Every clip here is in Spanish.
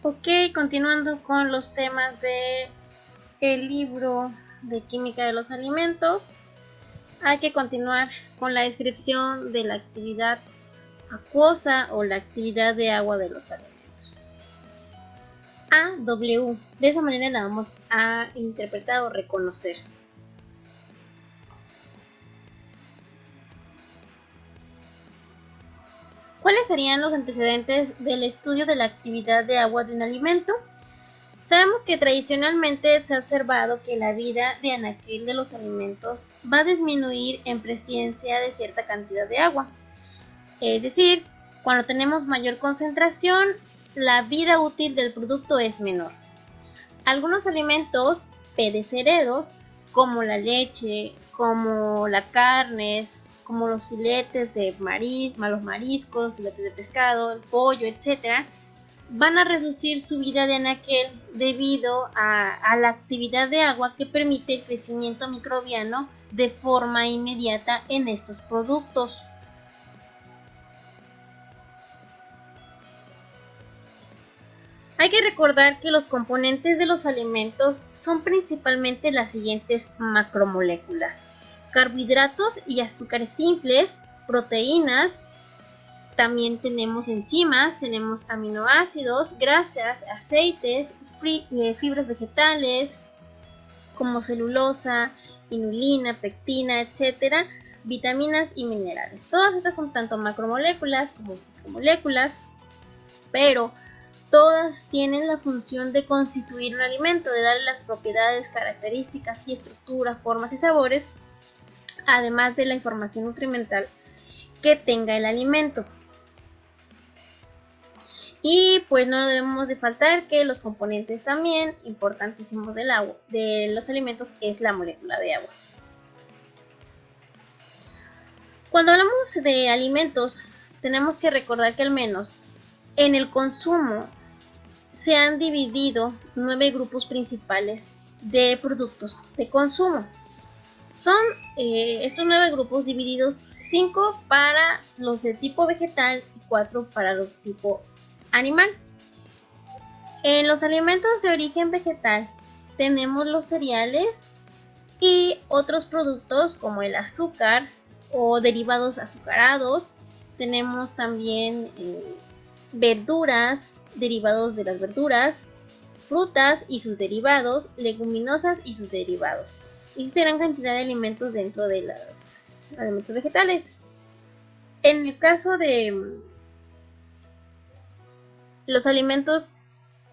Ok, continuando con los temas de el libro de química de los alimentos, hay que continuar con la descripción de la actividad acuosa o la actividad de agua de los alimentos. AW, de esa manera la vamos a interpretar o reconocer. ¿Cuáles serían los antecedentes del estudio de la actividad de agua de un alimento? Sabemos que tradicionalmente se ha observado que la vida de anaquel de los alimentos va a disminuir en presencia de cierta cantidad de agua. Es decir, cuando tenemos mayor concentración, la vida útil del producto es menor. Algunos alimentos perecederos, como la leche, como la carne, como los filetes de los mariscos, filetes de pescado, el pollo, etc., van a reducir su vida de anaquel debido a la actividad de agua que permite el crecimiento microbiano de forma inmediata en estos productos. Hay que recordar que los componentes de los alimentos son principalmente las siguientes macromoléculas: carbohidratos y azúcares simples, proteínas, también tenemos enzimas, tenemos aminoácidos, grasas, aceites, fibras vegetales como celulosa, inulina, pectina, etc., vitaminas y minerales. Todas estas son tanto macromoléculas como micromoléculas, pero todas tienen la función de constituir un alimento, de darle las propiedades, características y estructura, formas y sabores, además de la información nutrimental que tenga el alimento. Y pues no debemos de faltar que los componentes también importantísimos del agua, de los alimentos, es la molécula de agua. Cuando hablamos de alimentos, tenemos que recordar que al menos en el consumo se han dividido 9 grupos principales de productos de consumo. Son estos 9 grupos divididos: 5 para los de tipo vegetal y 4 para los de tipo animal. En los alimentos de origen vegetal tenemos los cereales y otros productos como el azúcar o derivados azucarados. Tenemos también verduras, derivados de las verduras, frutas y sus derivados, leguminosas y sus derivados. Existe gran cantidad de alimentos dentro de los alimentos vegetales. En el caso de los alimentos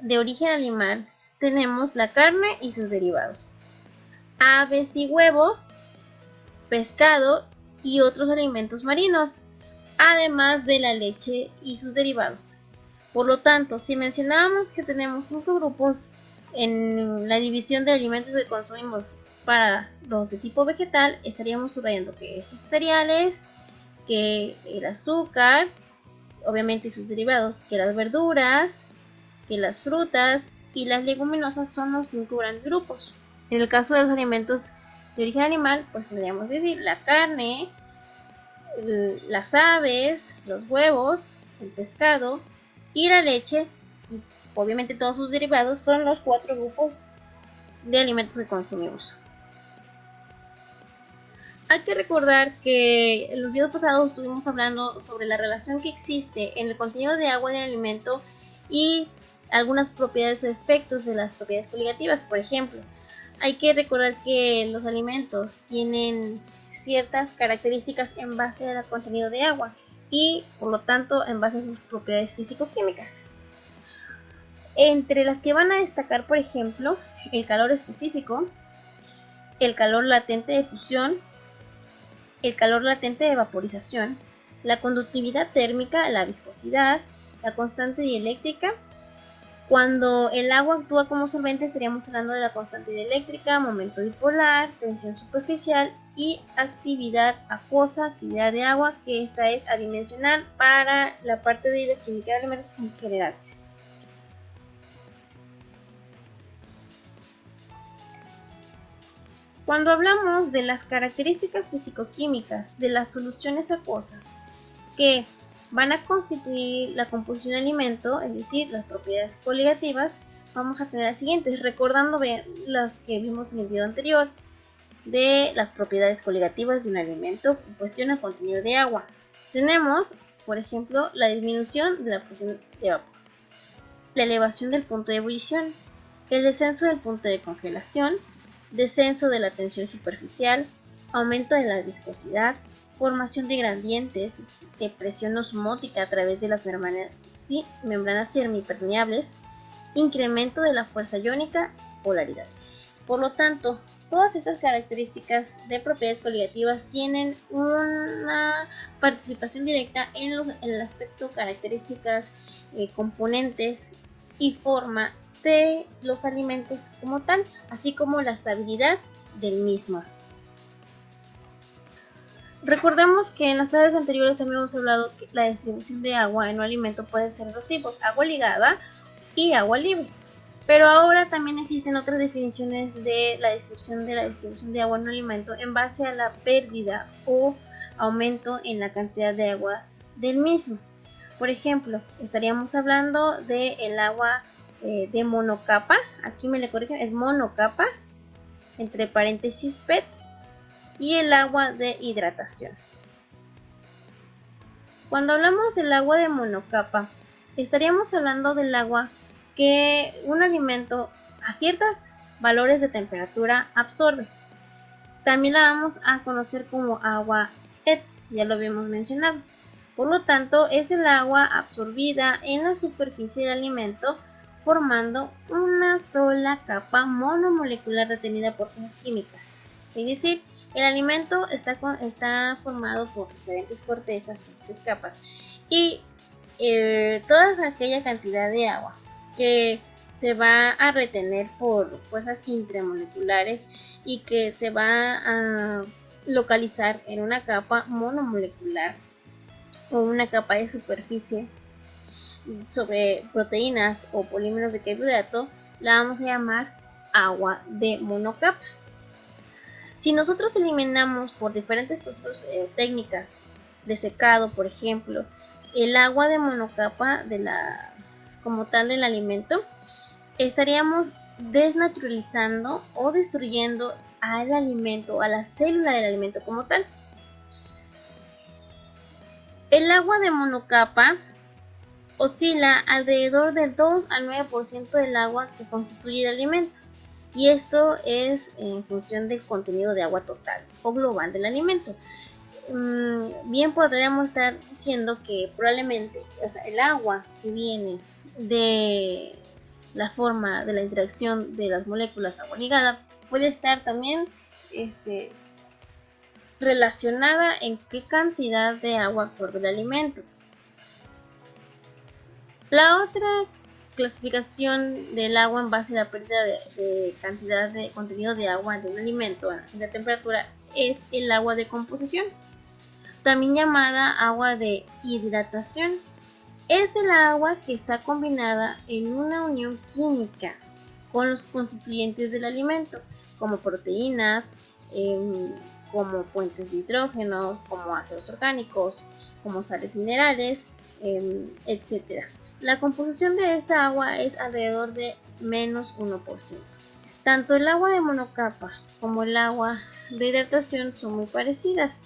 de origen animal, tenemos la carne y sus derivados, aves y huevos, pescado y otros alimentos marinos, además de la leche y sus derivados. Por lo tanto, si mencionábamos que tenemos 5 grupos en la división de alimentos que consumimos para los de tipo vegetal, estaríamos subrayando que estos cereales, que el azúcar, obviamente sus derivados, que las verduras, que las frutas y las leguminosas son los 5 grandes grupos. En el caso de los alimentos de origen animal, pues tendríamos que decir la carne, las aves, los huevos, el pescado y la leche, y obviamente todos sus derivados, son los 4 grupos de alimentos que consumimos. Hay que recordar que en los videos pasados estuvimos hablando sobre la relación que existe en el contenido de agua del alimento y algunas propiedades o efectos de las propiedades coligativas. Por ejemplo, hay que recordar que los alimentos tienen ciertas características en base al contenido de agua y por lo tanto en base a sus propiedades físico-químicas. Entre las que van a destacar, por ejemplo, el calor específico, el calor latente de fusión, el calor latente de vaporización, la conductividad térmica, la viscosidad, la constante dieléctrica. Cuando el agua actúa como solvente, estaríamos hablando de la constante dieléctrica, momento dipolar, tensión superficial y actividad acuosa, actividad de agua, que esta es adimensional para la parte de la química de alimentos en general. Cuando hablamos de las características físico-químicas de las soluciones acuosas, que van a constituir la composición del alimento, es decir, las propiedades coligativas. Vamos a tener las siguientes, recordando bien las que vimos en el video anterior de las propiedades coligativas de un alimento en cuestión al contenido de agua. Tenemos, por ejemplo, la disminución de la presión de vapor, la elevación del punto de ebullición, el descenso del punto de congelación, descenso de la tensión superficial, aumento de la viscosidad, formación de gradientes de presión osmótica a través de las membranas semipermeables, incremento de la fuerza iónica, polaridad. Por lo tanto, todas estas características de propiedades coligativas tienen una participación directa en el aspecto características, componentes y forma de los alimentos como tal, así como la estabilidad del mismo. Recordemos que en las clases anteriores habíamos hablado que la distribución de agua en un alimento puede ser de dos tipos, agua ligada y agua libre. Pero ahora también existen otras definiciones de la distribución de agua en un alimento en base a la pérdida o aumento en la cantidad de agua del mismo. Por ejemplo, estaríamos hablando del agua de monocapa, aquí me le corrigen, es monocapa, entre paréntesis PET, y el agua de hidratación. Cuando hablamos del agua de monocapa, estaríamos hablando del agua que un alimento a ciertos valores de temperatura absorbe. También la vamos a conocer como agua PET, ya lo habíamos mencionado. Por lo tanto, es el agua absorbida en la superficie del alimento, formando una sola capa monomolecular retenida por fuerzas químicas. Es decir, el alimento está formado por diferentes cortezas, diferentes capas, y toda aquella cantidad de agua que se va a retener por fuerzas intramoleculares y que se va a localizar en una capa monomolecular o una capa de superficie sobre proteínas o polímeros de carbohidrato, la vamos a llamar agua de monocapa. Si nosotros eliminamos por diferentes procesos técnicas de secado, por ejemplo, el agua de monocapa como tal del alimento, estaríamos desnaturalizando o destruyendo al alimento, a la célula del alimento como tal. El agua de monocapa oscila alrededor del 2 al 9% del agua que constituye el alimento, y esto es en función del contenido de agua total o global del alimento. Bien podríamos estar diciendo que probablemente, el agua que viene de la forma de la interacción de las moléculas agua ligada puede estar también relacionada en qué cantidad de agua absorbe el alimento. La otra clasificación del agua en base a la pérdida de cantidad de contenido de agua de un alimento a la temperatura es el agua de composición, también llamada agua de hidratación. Es el agua que está combinada en una unión química con los constituyentes del alimento, como proteínas, como puentes de hidrógenos, como ácidos orgánicos, como sales minerales, etc. La composición de esta agua es alrededor de menos 1%. Tanto el agua de monocapa como el agua de hidratación son muy parecidas,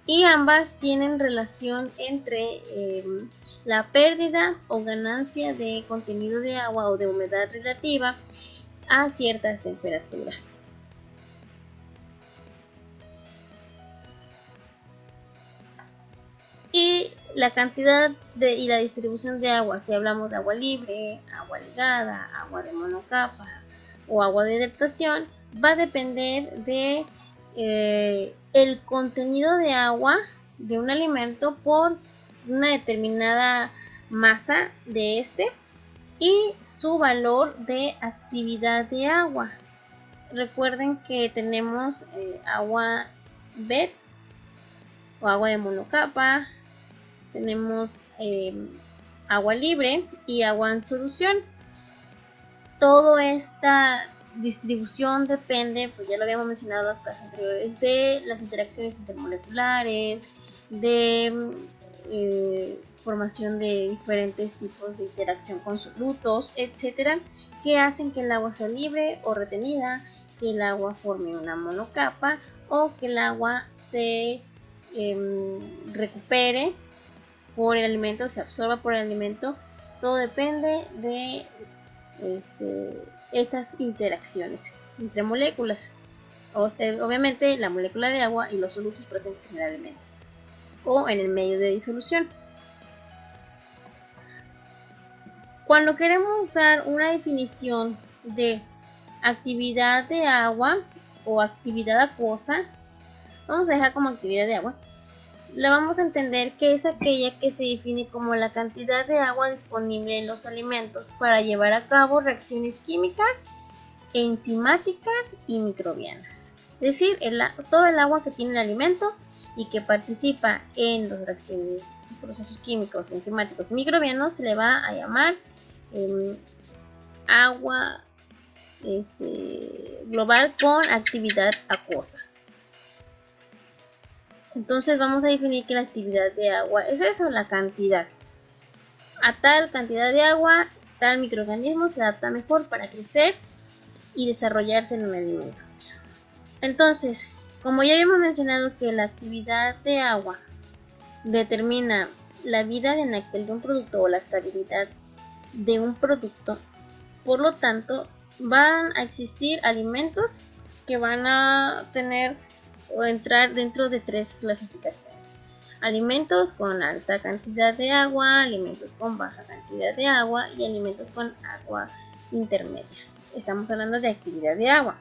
y ambas tienen relación entre la pérdida o ganancia de contenido de agua o de humedad relativa a ciertas temperaturas. Y la cantidad y la distribución de agua, si hablamos de agua libre, agua ligada, agua de monocapa o agua de hidratación, va a depender de el contenido de agua de un alimento por una determinada masa de y su valor de actividad de agua. Recuerden que tenemos agua BET o agua de monocapa, tenemos agua libre y agua en solución. Toda esta distribución depende, pues ya lo habíamos mencionado en las clases anteriores, de las interacciones intermoleculares, de formación de diferentes tipos de interacción con solutos, etcétera, que hacen que el agua sea libre o retenida, que el agua forme una monocapa o que el agua se recupere por el alimento, se absorba por el alimento. Todo depende de estas interacciones entre moléculas. Obviamente la molécula de agua y los solutos presentes en el alimento o en el medio de disolución. Cuando queremos dar una definición de actividad de agua o actividad acuosa, vamos a dejar como actividad de agua, la vamos a entender que es aquella que se define como la cantidad de agua disponible en los alimentos para llevar a cabo reacciones químicas, enzimáticas y microbianas. Es decir, todo el agua que tiene el alimento y que participa en las reacciones, procesos químicos, enzimáticos y microbianos, se le va a llamar agua global con actividad acuosa. Entonces vamos a definir que la actividad de agua es eso, la cantidad. A tal cantidad de agua, tal microorganismo se adapta mejor para crecer y desarrollarse en un alimento. Entonces, como ya habíamos mencionado que la actividad de agua determina la vida de anaquel de un producto o la estabilidad de un producto, por lo tanto, van a existir alimentos que van a tener o entrar dentro de 3 clasificaciones: alimentos con alta cantidad de agua, alimentos con baja cantidad de agua y alimentos con agua intermedia. Estamos hablando de actividad de agua,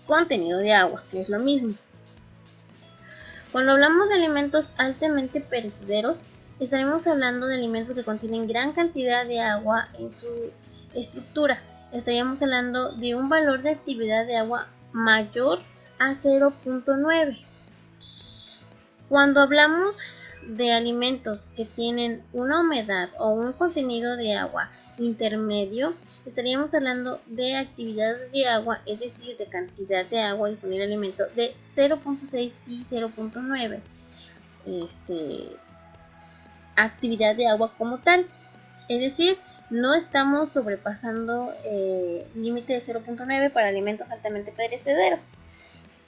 contenido de agua, que es lo mismo. Cuando hablamos de alimentos altamente perecederos, estaremos hablando de alimentos que contienen gran cantidad de agua en su estructura. Estaríamos hablando de un valor de actividad de agua mayor a 0.9. Cuando hablamos de alimentos que tienen una humedad o un contenido de agua intermedio, estaríamos hablando de actividades de agua, es decir, de cantidad de agua disponible en el alimento de 0.6 y 0.9. Actividad de agua como tal, es decir, no estamos sobrepasando el límite de 0.9 para alimentos altamente perecederos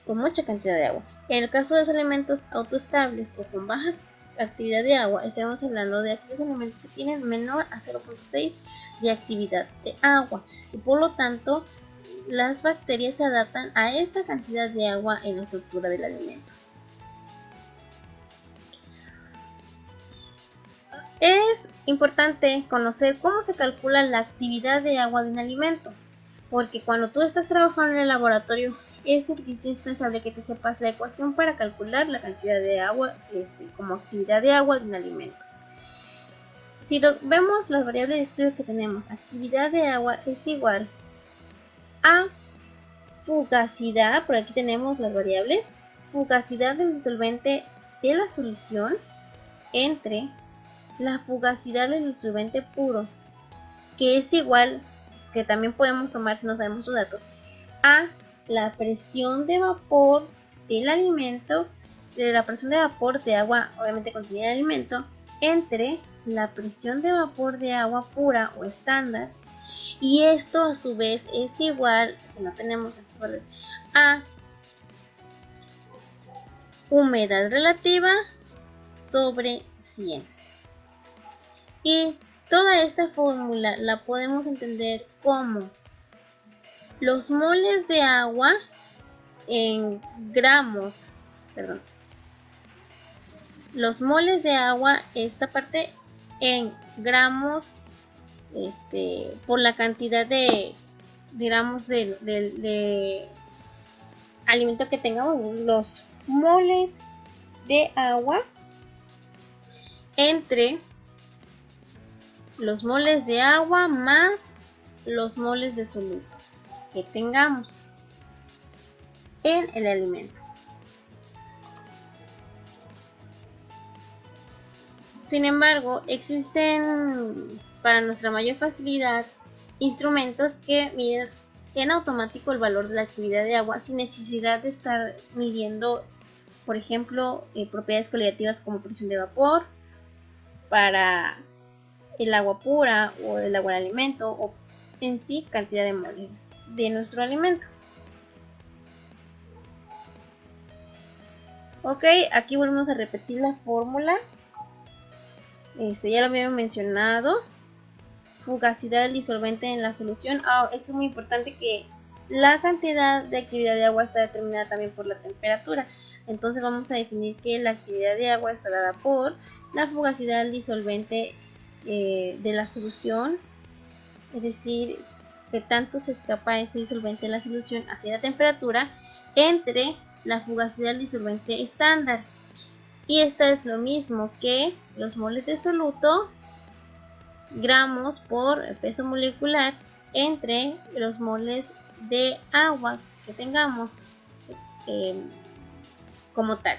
con mucha cantidad de agua. En el caso de los alimentos autoestables o con baja actividad de agua, estamos hablando de aquellos alimentos que tienen menor a 0.6 de actividad de agua y por lo tanto las bacterias se adaptan a esta cantidad de agua en la estructura del alimento. Es importante conocer cómo se calcula la actividad de agua de un alimento, porque cuando tú estás trabajando en el laboratorio es indispensable que te sepas la ecuación para calcular la cantidad de agua como actividad de agua de un alimento. Si vemos las variables de estudio que tenemos, actividad de agua es igual a fugacidad, por aquí tenemos las variables, fugacidad del disolvente de la solución entre la fugacidad del disolvente puro, que es igual, que también podemos tomar si no sabemos los datos, a la presión de vapor del alimento, de la presión de vapor de agua obviamente contenida en el alimento, entre la presión de vapor de agua pura o estándar, y esto a su vez es igual, si no tenemos estos valores, a humedad relativa sobre 100. Y toda esta fórmula la podemos entender como los moles de agua en gramos, los moles de agua, esta parte en gramos, por la cantidad de gramos de alimento que tengamos, los moles de agua entre los moles de agua más los moles de soluto que tengamos en el alimento. Sin embargo, existen para nuestra mayor facilidad instrumentos que miden en automático el valor de la actividad de agua sin necesidad de estar midiendo, por ejemplo, propiedades coligativas como presión de vapor para el agua pura o el agua de alimento o en sí cantidad de moles de nuestro alimento. Ok, aquí volvemos a repetir la fórmula. Ya lo había mencionado. Fugacidad del disolvente en la solución. Esto es muy importante, que la cantidad de actividad de agua está determinada también por la temperatura. Entonces vamos a definir que la actividad de agua está dada por la fugacidad del disolvente de la solución, es decir, que tanto se escapa ese disolvente de la solución hacia la temperatura, entre la fugacidad del disolvente estándar. Y esta es lo mismo que los moles de soluto, gramos por peso molecular, entre los moles de agua que tengamos como tal.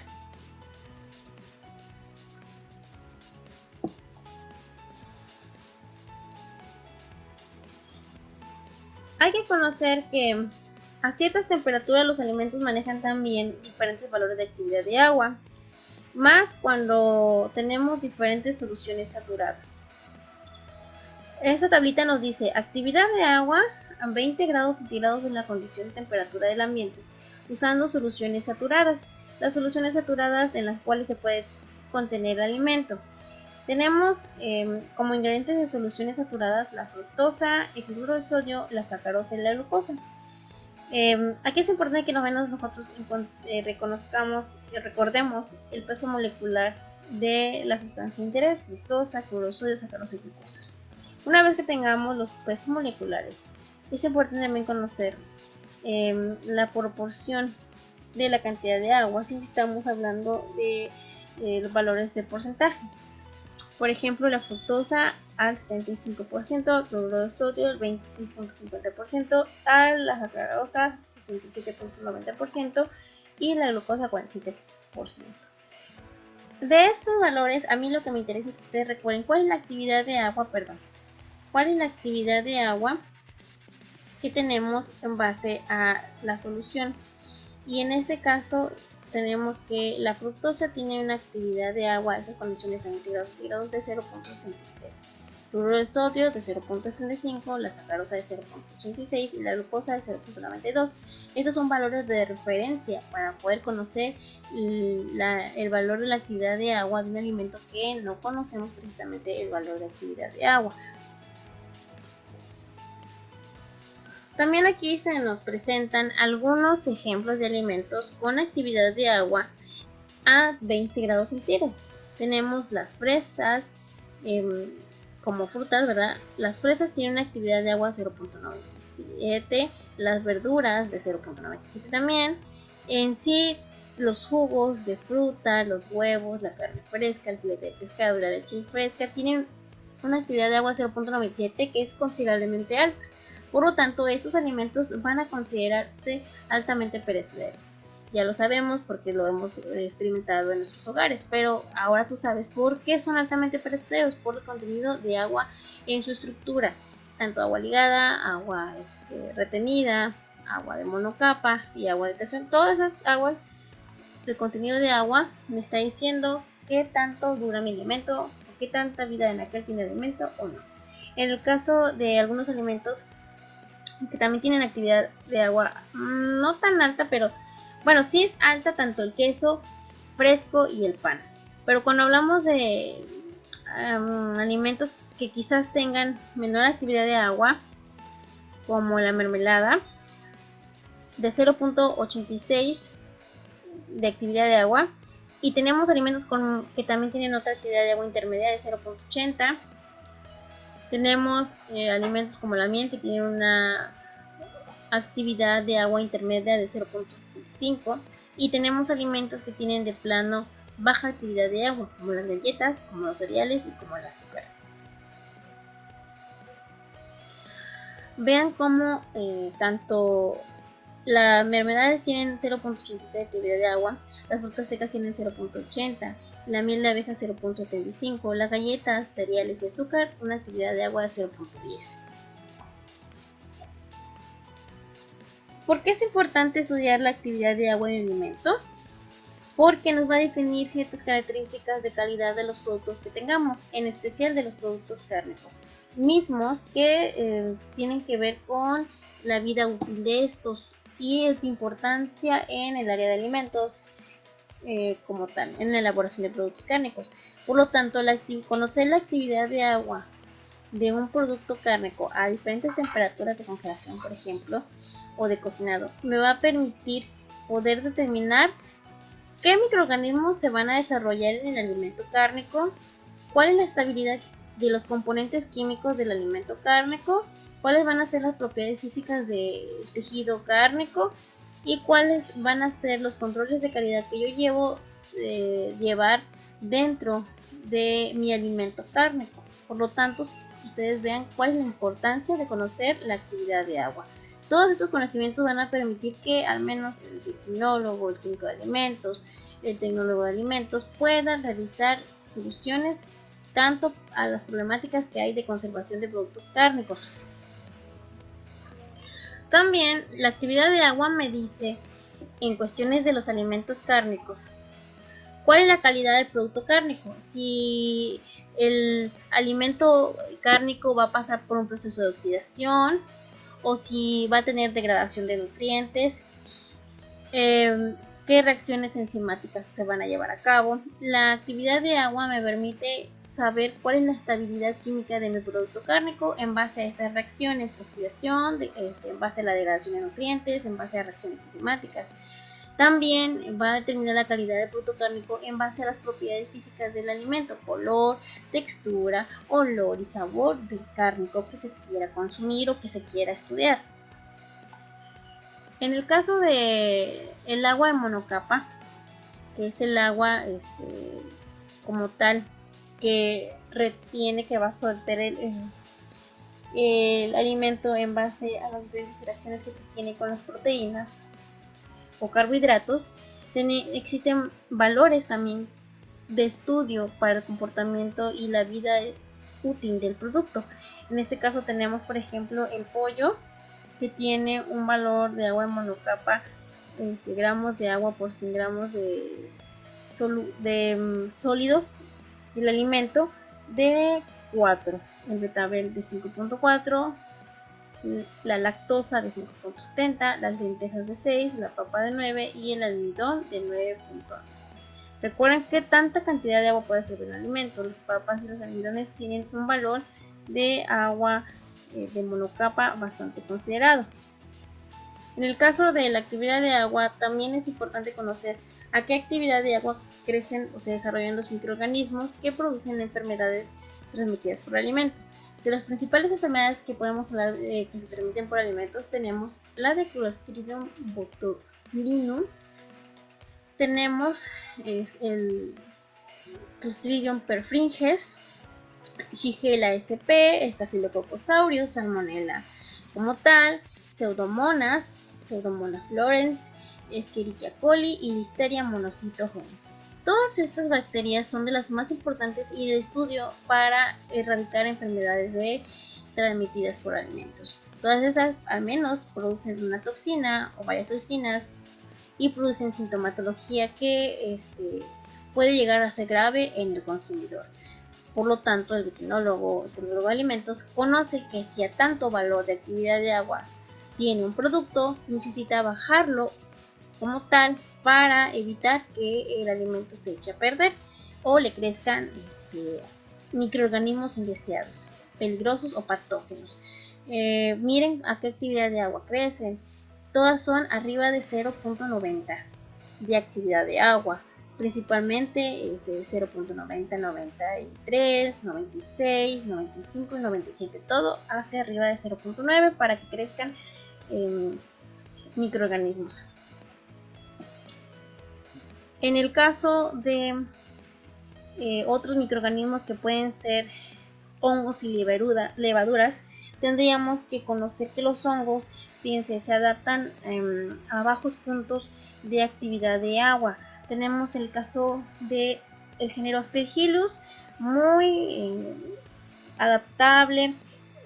Hay que conocer que a ciertas temperaturas los alimentos manejan también diferentes valores de actividad de agua, más cuando tenemos diferentes soluciones saturadas. Esta tablita nos dice actividad de agua a 20 grados centígrados en la condición de temperatura del ambiente, usando soluciones saturadas. Las soluciones saturadas en las cuales se puede contener el alimento. Tenemos como ingredientes de soluciones saturadas la fructosa, el cloruro de sodio, la sacarosa y la glucosa. Aquí es importante que nosotros recordemos el peso molecular de la sustancia de interés: fructosa, cloruro de sodio, sacarosa y glucosa. Una vez que tengamos los pesos moleculares, es importante también conocer la proporción de la cantidad de agua, si estamos hablando de los valores de porcentaje. Por ejemplo, la fructosa al 75%, cloruro de sodio al 25.50%, la sacarosa 67.90% y la glucosa 47%. De estos valores, a mí lo que me interesa es que ustedes recuerden cuál es la actividad de agua, que tenemos en base a la solución. Y en este caso tenemos que la fructosa tiene una actividad de agua a esas condiciones centígrados de 0.63, cloruro de sodio de 0.35, la sacarosa de 0.86 y la glucosa de 0.92. Estos son valores de referencia para poder conocer el valor de la actividad de agua de un alimento que no conocemos precisamente el valor de actividad de agua. También aquí se nos presentan algunos ejemplos de alimentos con actividad de agua a 20 grados centígrados. Tenemos las fresas como frutas, ¿verdad? Las fresas tienen una actividad de agua 0.97, las verduras de 0.97 también. En sí, los jugos de fruta, los huevos, la carne fresca, el filete de pescado y la leche fresca tienen una actividad de agua 0.97 que es considerablemente alta. Por lo tanto, estos alimentos van a considerarse altamente perecederos. Ya lo sabemos porque lo hemos experimentado en nuestros hogares, pero ahora tú sabes por qué son altamente perecederos: por el contenido de agua en su estructura, tanto agua ligada, agua retenida, agua de monocapa y agua de presión. Todas las aguas, el contenido de agua me está diciendo qué tanto dura mi alimento o qué tanta vida en aquel tiene el alimento o no. En el caso de algunos alimentos que también tienen actividad de agua no tan alta, pero bueno, sí es alta, tanto el queso fresco y el pan. Pero cuando hablamos de alimentos que quizás tengan menor actividad de agua, como la mermelada, de 0.86 de actividad de agua, y tenemos alimentos que también tienen otra actividad de agua intermedia de 0.80. Tenemos alimentos como la miel, que tienen una actividad de agua intermedia de 0.5, y tenemos alimentos que tienen de plano baja actividad de agua, como las galletas, como los cereales y como el azúcar. Vean cómo tanto las mermeladas tienen 0.86 de actividad de agua, las frutas secas tienen 0.80, la miel de abeja 0.75, las galletas, cereales y azúcar una actividad de agua de 0.10. ¿Por qué es importante estudiar la actividad de agua en el alimento? porque nos va a definir ciertas características de calidad de los productos que tengamos, en especial de los productos cárnicos, mismos que tienen que ver con la vida útil de estos y su importancia en el área de alimentos como tal, en la elaboración de productos cárnicos. Por lo tanto, conocer la actividad de agua de un producto cárnico a diferentes temperaturas de congelación, por ejemplo, o de cocinado, me va a permitir poder determinar qué microorganismos se van a desarrollar en el alimento cárnico, cuál es la estabilidad de los componentes químicos del alimento cárnico, cuáles van a ser las propiedades físicas del tejido cárnico y cuáles van a ser los controles de calidad que yo llevar dentro de mi alimento cárnico. Por lo tanto, ustedes vean cuál es la importancia de conocer la actividad de agua. Todos estos conocimientos van a permitir que al menos el biotecnólogo, el químico de alimentos, el tecnólogo de alimentos puedan realizar soluciones tanto a las problemáticas que hay de conservación de productos cárnicos. También la actividad de agua me dice, en cuestiones de los alimentos cárnicos, ¿cuál es la calidad del producto cárnico? Si el alimento cárnico va a pasar por un proceso de oxidación o si va a tener degradación de nutrientes, qué reacciones enzimáticas se van a llevar a cabo. La actividad de agua me permite saber cuál es la estabilidad química de mi producto cárnico en base a estas reacciones, oxidación, en base a la degradación de nutrientes, en base a reacciones enzimáticas. También va a determinar la calidad del producto cárnico en base a las propiedades físicas del alimento, color, textura, olor y sabor del cárnico que se quiera consumir o que se quiera estudiar. En el caso de el agua de monocapa, que es el agua como tal que retiene, que va a soltar el alimento en base a las diferentes reacciones que tiene con las proteínas o carbohidratos, existen valores también de estudio para el comportamiento y la vida útil del producto. En este caso tenemos, por ejemplo, el pollo, que tiene un valor de agua en monocapa, gramos de agua por 100 gramos de sólidos del alimento de 4, el betabel de 5.4, la lactosa de 5.70, las lentejas de 6, la papa de 9 y el almidón de 9.9. Recuerden que tanta cantidad de agua puede servir un alimento. Las papas y los almidones tienen un valor de agua de monocapa bastante considerado. En el caso de la actividad de agua, también es importante conocer a qué actividad de agua crecen o se desarrollan los microorganismos que producen enfermedades transmitidas por alimento. De las principales enfermedades que podemos hablar que se transmiten por alimentos tenemos la de Clostridium botulinum, tenemos el Clostridium perfringens, Shigella sp, Staphylococcus aureus, Salmonella como tal, Pseudomonas florens, Escherichia coli y Listeria monocytogenes. Todas estas bacterias son de las más importantes y de estudio para erradicar enfermedades transmitidas por alimentos. Todas estas al menos producen una toxina o varias toxinas y producen sintomatología que puede llegar a ser grave en el consumidor. Por lo tanto, el tecnólogo de alimentos conoce que si a tanto valor de actividad de agua tiene un producto, necesita bajarlo como tal para evitar que el alimento se eche a perder o le crezcan microorganismos indeseados, peligrosos o patógenos. Miren a qué actividad de agua crecen. Todas son arriba de 0.90 de actividad de agua, principalmente 0.90, 93, 96, 95 y 97, todo hacia arriba de 0.9 para que crezcan microorganismos. En el caso de otros microorganismos que pueden ser hongos y levaduras, tendríamos que conocer que los hongos se adaptan a bajos puntos de actividad de agua. Tenemos el caso del género Aspergillus, muy adaptable,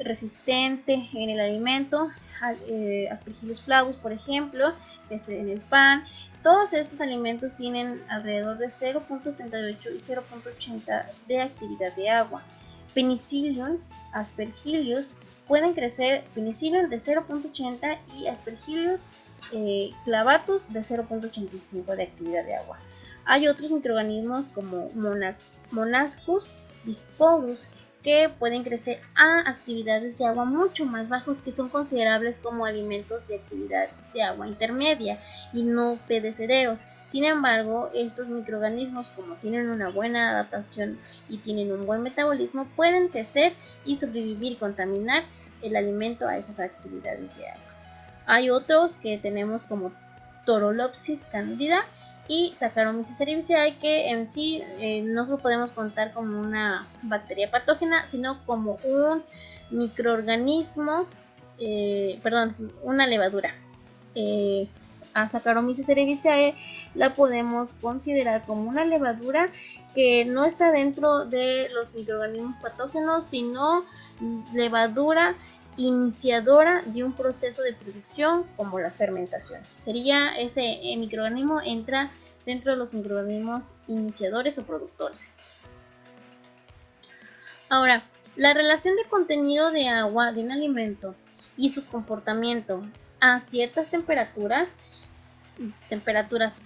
resistente en el alimento. Aspergillus flavus, por ejemplo, en el pan, Todos estos alimentos tienen alrededor de 0.78 y 0.80 de actividad de agua. Penicillium, Aspergillus pueden crecer, Penicillium de 0.80 y Aspergillus clavatus de 0.85 de actividad de agua. Hay otros microorganismos como Monascus bisporus que pueden crecer a actividades de agua mucho más bajos, que son considerables como alimentos de actividad de agua intermedia y no perecederos. Sin embargo, estos microorganismos, como tienen una buena adaptación y tienen un buen metabolismo, pueden crecer y sobrevivir y contaminar el alimento a esas actividades de agua. Hay otros que tenemos como Torolopsis candida y Saccharomyces cerevisiae, que en sí no lo podemos contar como una bacteria patógena, sino como un microorganismo, una levadura. A Saccharomyces cerevisiae la podemos considerar como una levadura que no está dentro de los microorganismos patógenos, sino levadura iniciadora de un proceso de producción como la fermentación. Sería ese microorganismo, entra dentro de los microorganismos iniciadores o productores. Ahora, la relación de contenido de agua de un alimento y su comportamiento a ciertas temperaturas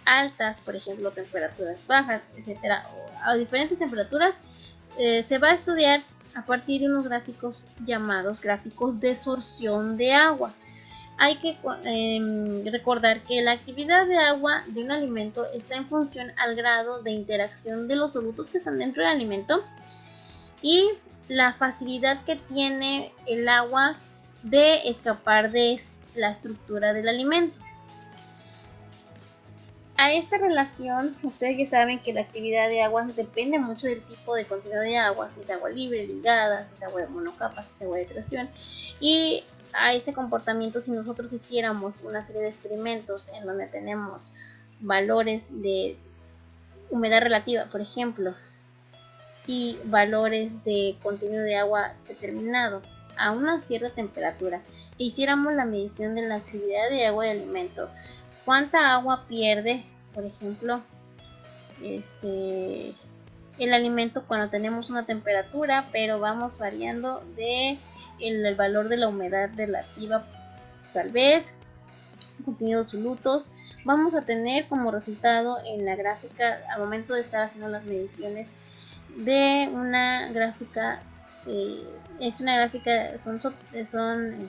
altas, por ejemplo, temperaturas bajas, etcétera, a diferentes temperaturas, se va a estudiar a partir de unos gráficos llamados gráficos de sorción de agua. Hay que recordar que la actividad de agua de un alimento está en función al grado de interacción de los solutos que están dentro del alimento y la facilidad que tiene el agua de escapar de la estructura del alimento. A esta relación, ustedes ya saben que la actividad de agua depende mucho del tipo de contenido de agua, si es agua libre, ligada, si es agua de monocapa, si es agua de tracción. Y a este comportamiento, si nosotros hiciéramos una serie de experimentos en donde tenemos valores de humedad relativa, por ejemplo, y valores de contenido de agua determinado a una cierta temperatura, e hiciéramos la medición de la actividad de agua de alimento, cuánta agua pierde, por ejemplo, el alimento cuando tenemos una temperatura, pero vamos variando de el valor de la humedad relativa, tal vez, contenido de solutos, vamos a tener como resultado en la gráfica, al momento de estar haciendo las mediciones, de una gráfica, es una gráfica, son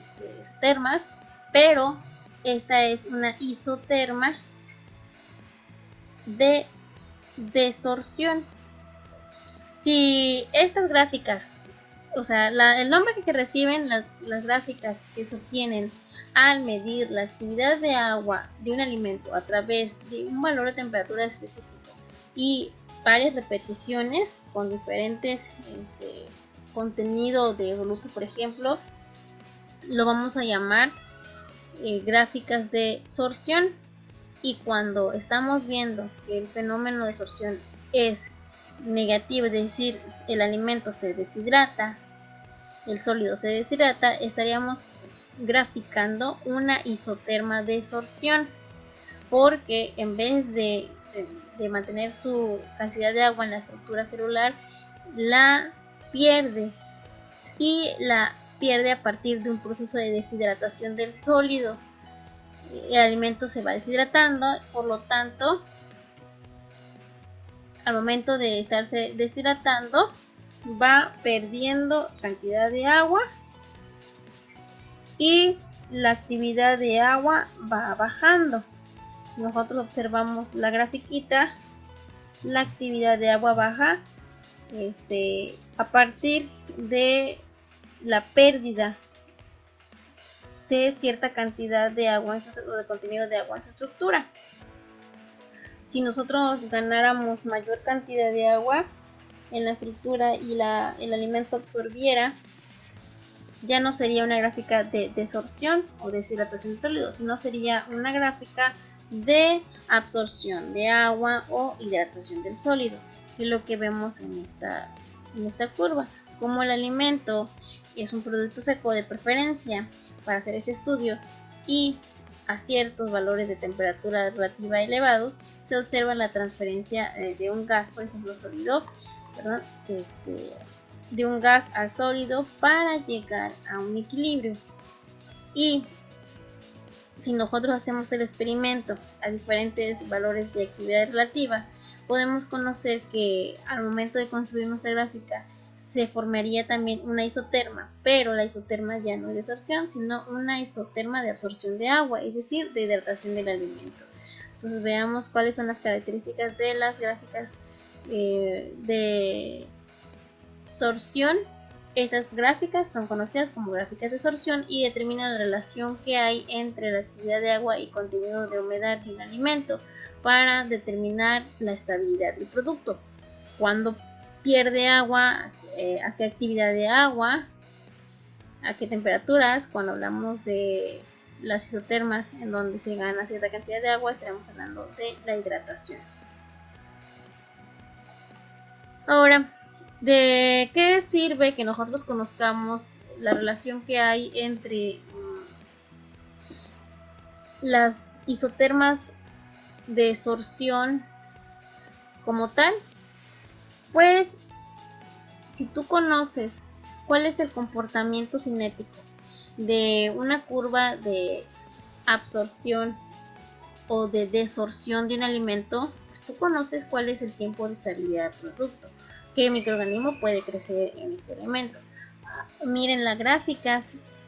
isotermas, pero esta es una isoterma de desorción. Si estas gráficas, o sea, el nombre que reciben las gráficas que se obtienen al medir la actividad de agua de un alimento a través de un valor de temperatura específico y varias repeticiones con diferentes contenido de solutos, por ejemplo, lo vamos a llamar gráficas de sorción. Y cuando estamos viendo que el fenómeno de sorción es negativo, es decir, el alimento se deshidrata, el sólido se deshidrata, estaríamos graficando una isoterma de sorción, porque en vez de mantener su cantidad de agua en la estructura celular, la pierde, y la pierde a partir de un proceso de deshidratación del sólido. El alimento se va deshidratando, por lo tanto, al momento de estarse deshidratando, va perdiendo cantidad de agua y la actividad de agua va bajando. Nosotros observamos la grafiquita, la actividad de agua baja a partir de la pérdida de cierta cantidad de agua o de contenido de agua en su estructura. Si nosotros ganáramos mayor cantidad de agua en la estructura y el alimento absorbiera, ya no sería una gráfica de desorción o deshidratación de sólidos, sino sería una gráfica de absorción de agua o hidratación del sólido, que es lo que vemos en esta curva. Como el alimento es un producto seco de preferencia para hacer este estudio y a ciertos valores de temperatura relativa elevados, se observa la transferencia de un gas, por ejemplo sólido, perdón, de un gas al sólido para llegar a un equilibrio. Y si nosotros hacemos el experimento a diferentes valores de actividad relativa, podemos conocer que al momento de construir nuestra gráfica se formaría también una isoterma, pero la isoterma ya no es de absorción, sino una isoterma de absorción de agua, es decir, de hidratación del alimento. Entonces veamos cuáles son las características de las gráficas de sorción. Estas gráficas son conocidas como gráficas de sorción y determinan la relación que hay entre la actividad de agua y contenido de humedad en el alimento para determinar la estabilidad del producto. Cuando pierde agua, a qué actividad de agua, a qué temperaturas. Cuando hablamos de las isotermas en donde se gana cierta cantidad de agua, estaremos hablando de la hidratación. Ahora, ¿de qué sirve que nosotros conozcamos la relación que hay entre las isotermas de sorción como tal? Pues si tú conoces cuál es el comportamiento cinético de una curva de absorción o de desorción de un alimento, pues tú conoces cuál es el tiempo de estabilidad del producto, qué microorganismo puede crecer en este elemento. Miren la gráfica,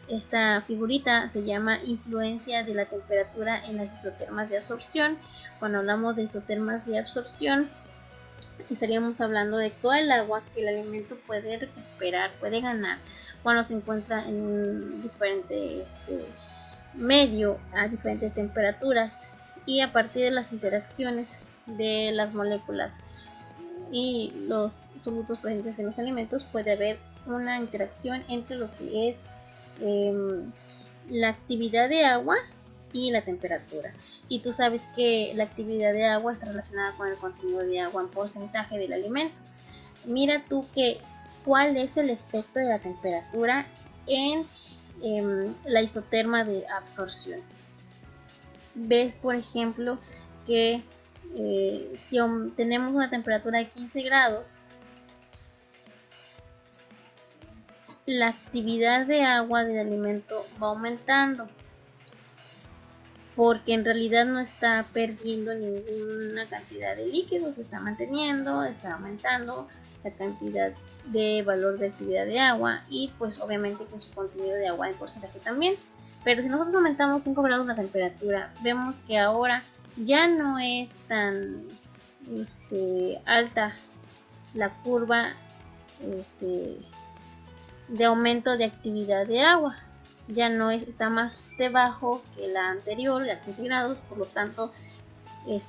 esta figurita se llama influencia de la temperatura en las isotermas de absorción. Cuando hablamos de isotermas de absorción, estaríamos hablando de toda el agua que el alimento puede recuperar, puede ganar cuando se encuentra en un diferente medio a diferentes temperaturas, y a partir de las interacciones de las moléculas y los solutos presentes en los alimentos puede haber una interacción entre lo que es la actividad de agua y la temperatura. Y tú sabes que la actividad de agua está relacionada con el contenido de agua en porcentaje del alimento. Mira tú cuál es el efecto de la temperatura en la isoterma de absorción. Ves, por ejemplo, que si tenemos una temperatura de 15 grados, la actividad de agua del alimento va aumentando, porque en realidad no está perdiendo ninguna cantidad de líquidos, se está manteniendo, está aumentando la cantidad de valor de actividad de agua y pues obviamente que su contenido de agua en porcentaje también. Pero si nosotros aumentamos 5 grados la temperatura, vemos que ahora ya no es tan alta la curva de aumento de actividad de agua, ya no está más debajo que la anterior, de 15 grados, por lo tanto,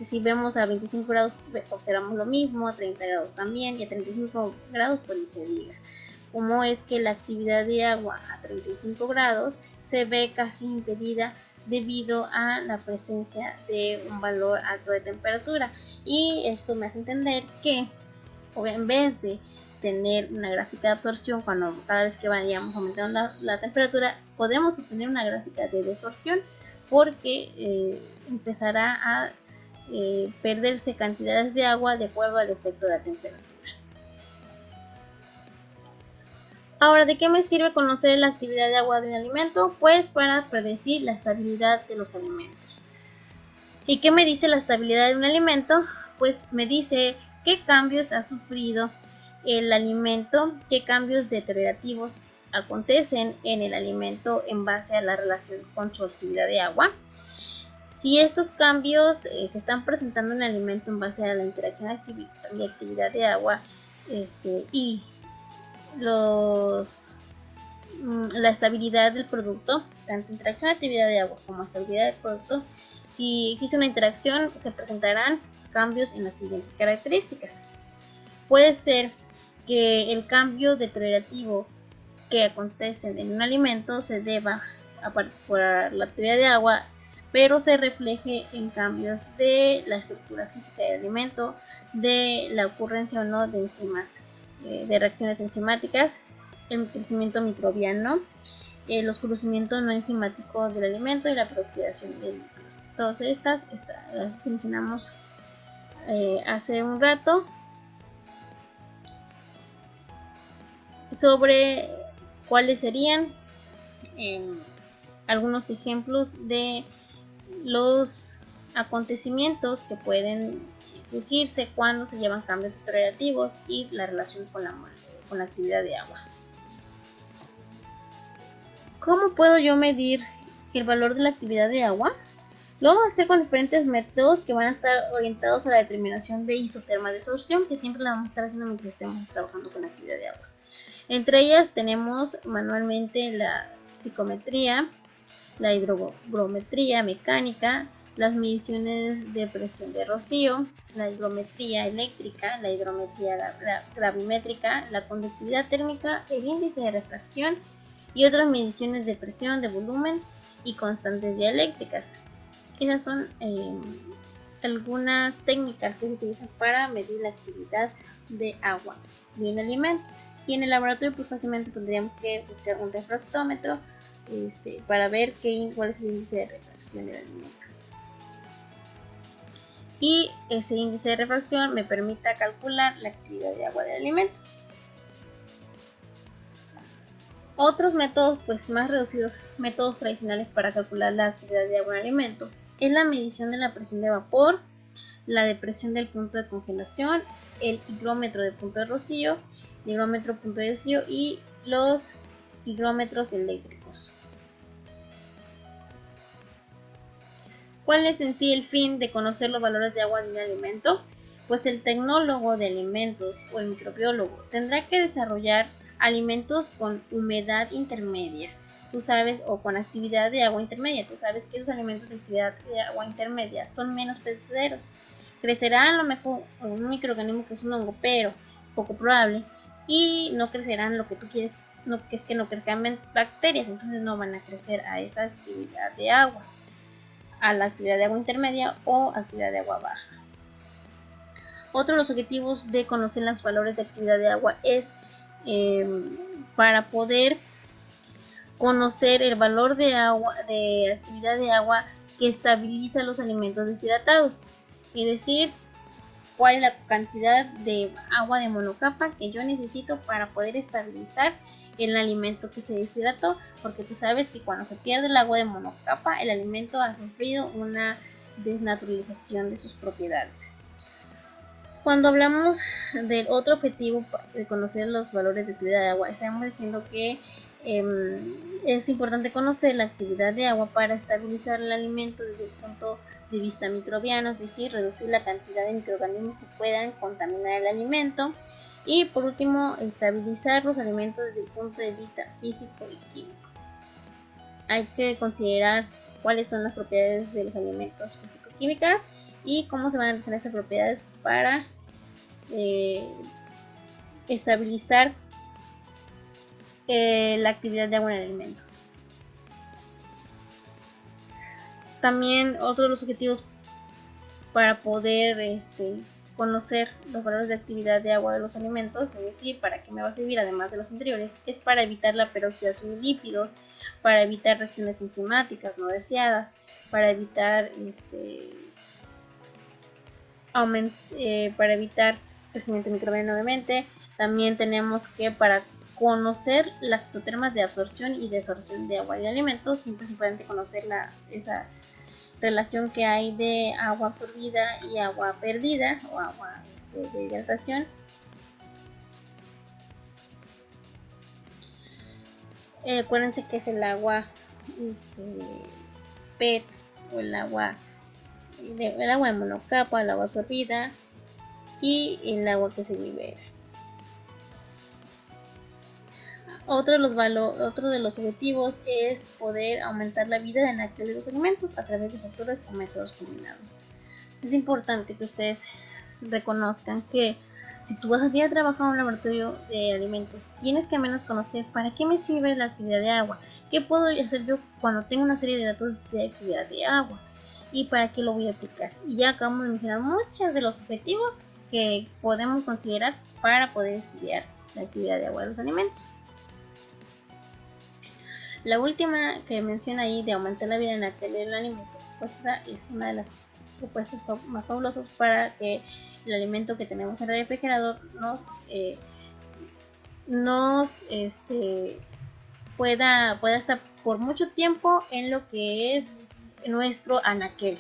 si vemos a 25 grados observamos lo mismo, a 30 grados también, y a 35 grados pues ni se diga. Como es que la actividad de agua a 35 grados se ve casi impedida debido a la presencia de un valor alto de temperatura, y esto me hace entender que en vez de tener una gráfica de absorción cuando cada vez que vayamos aumentando la temperatura, podemos obtener una gráfica de desorción, porque empezará a perderse cantidades de agua de acuerdo al efecto de la temperatura. Ahora, ¿de qué me sirve conocer la actividad de agua de un alimento? Pues para predecir la estabilidad de los alimentos. ¿Y qué me dice la estabilidad de un alimento? Pues me dice qué cambios ha sufrido el alimento, qué cambios deteriorativos acontecen en el alimento en base a la relación con su actividad de agua. Si estos cambios se están presentando en el alimento en base a la interacción de actividad de agua y la estabilidad del producto, tanto interacción de actividad de agua como estabilidad del producto, si existe una interacción se presentarán cambios en las siguientes características. Puede ser que el cambio deteriorativo que acontece en un alimento se deba por la actividad de agua, pero se refleje en cambios de la estructura física del alimento, de la ocurrencia o no de enzimas, de reacciones enzimáticas, el crecimiento microbiano, el oscurecimiento no enzimático del alimento y la peroxidación de lípidos. Todas estas las mencionamos hace un rato. Sobre cuáles serían algunos ejemplos de los acontecimientos que pueden surgirse cuando se llevan cambios deteriorativos y la relación con la actividad de agua. ¿Cómo puedo yo medir el valor de la actividad de agua? Lo vamos a hacer con diferentes métodos que van a estar orientados a la determinación de isoterma de absorción, que siempre la vamos a estar haciendo mientras estemos trabajando con la actividad de agua. Entre ellas tenemos manualmente la psicometría, la hidrogrometría mecánica, las mediciones de presión de rocío, la higrometría eléctrica, la hidrometría gravimétrica, la conductividad térmica, el índice de refracción y otras mediciones de presión, de volumen y constantes dialéctricas. Esas son algunas técnicas que se utilizan para medir la actividad de agua de un alimento. Y en el laboratorio pues fácilmente tendríamos que buscar un refractómetro para ver cuál es el índice de refracción del alimento. Y ese índice de refracción me permite calcular la actividad de agua del alimento. Otros métodos pues más reducidos, métodos tradicionales para calcular la actividad de agua en el alimento, es la medición de la presión de vapor, la depresión del punto de congelación, el higrómetro de punto de rocío, el higrómetro punto de rocío y los higrómetros eléctricos. ¿Cuál es en sí el fin de conocer los valores de agua de un alimento? Pues el tecnólogo de alimentos o el microbiólogo tendrá que desarrollar alimentos con humedad intermedia, tú sabes, o con actividad de agua intermedia. Tú sabes que los alimentos de actividad de agua intermedia son menos perecederos. Crecerán a lo mejor un microorganismo que es un hongo, pero poco probable, y no crecerán lo que tú quieres, que no crezcan bacterias, entonces no van a crecer a esta actividad de agua, a la actividad de agua intermedia o actividad de agua baja. Otro de los objetivos de conocer los valores de actividad de agua es para poder conocer el valor de actividad de agua que estabiliza los alimentos deshidratados, es decir, cuál es la cantidad de agua de monocapa que yo necesito para poder estabilizar el alimento que se deshidrató, porque tú sabes que cuando se pierde el agua de monocapa, el alimento ha sufrido una desnaturalización de sus propiedades. Cuando hablamos del otro objetivo de conocer los valores de actividad de agua, estamos diciendo que es importante conocer la actividad de agua para estabilizar el alimento desde el punto de vista microbiano, es decir, reducir la cantidad de microorganismos que puedan contaminar el alimento. Y por último, estabilizar los alimentos desde el punto de vista físico y químico. Hay que considerar cuáles son las propiedades de los alimentos físico-químicas y cómo se van a relacionar esas propiedades para estabilizar la actividad de agua en el alimento. También otro de los objetivos para poder conocer los valores de actividad de agua de los alimentos, es decir, para qué me va a servir además de los anteriores, es para evitar la peroxidación de lípidos, para evitar reacciones enzimáticas no deseadas, para evitar crecimiento microbiano nuevamente. También tenemos que, para conocer las isotermas de absorción y desorción de agua y alimentos, siempre es importante conocer esa relación que hay de agua absorbida y agua perdida o agua de hidratación. Acuérdense que es el agua PET o el agua de monocapa, el agua absorbida y el agua que se libera. Otro de los objetivos es poder aumentar la vida de naturaleza de los alimentos a través de factores o métodos combinados. Es importante que ustedes reconozcan que si tú vas a ir a trabajar en un laboratorio de alimentos, tienes que al menos conocer para qué me sirve la actividad de agua, qué puedo hacer yo cuando tengo una serie de datos de actividad de agua y para qué lo voy a aplicar. Y ya acabamos de mencionar muchos de los objetivos que podemos considerar para poder estudiar la actividad de agua de los alimentos. La última que menciona ahí de aumentar la vida en el alimento, pues esa es una de las propuestas más fabulosas para que el alimento que tenemos en el refrigerador pueda estar por mucho tiempo en lo que es nuestro anaquel.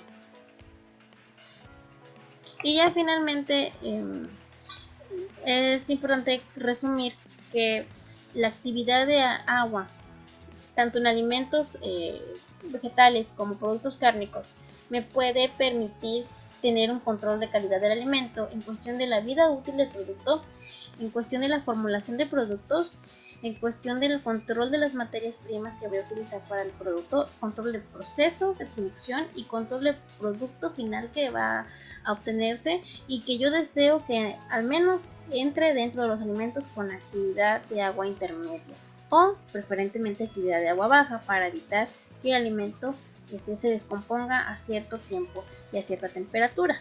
Y ya finalmente es importante resumir que la actividad de agua, tanto en alimentos vegetales como productos cárnicos, me puede permitir tener un control de calidad del alimento en cuestión de la vida útil del producto, en cuestión de la formulación de productos, en cuestión del control de las materias primas que voy a utilizar para el producto, control del proceso de producción y control del producto final que va a obtenerse, y que yo deseo que al menos entre dentro de los alimentos con actividad de agua intermedia o preferentemente actividad de agua baja, para evitar que el alimento se descomponga a cierto tiempo y a cierta temperatura.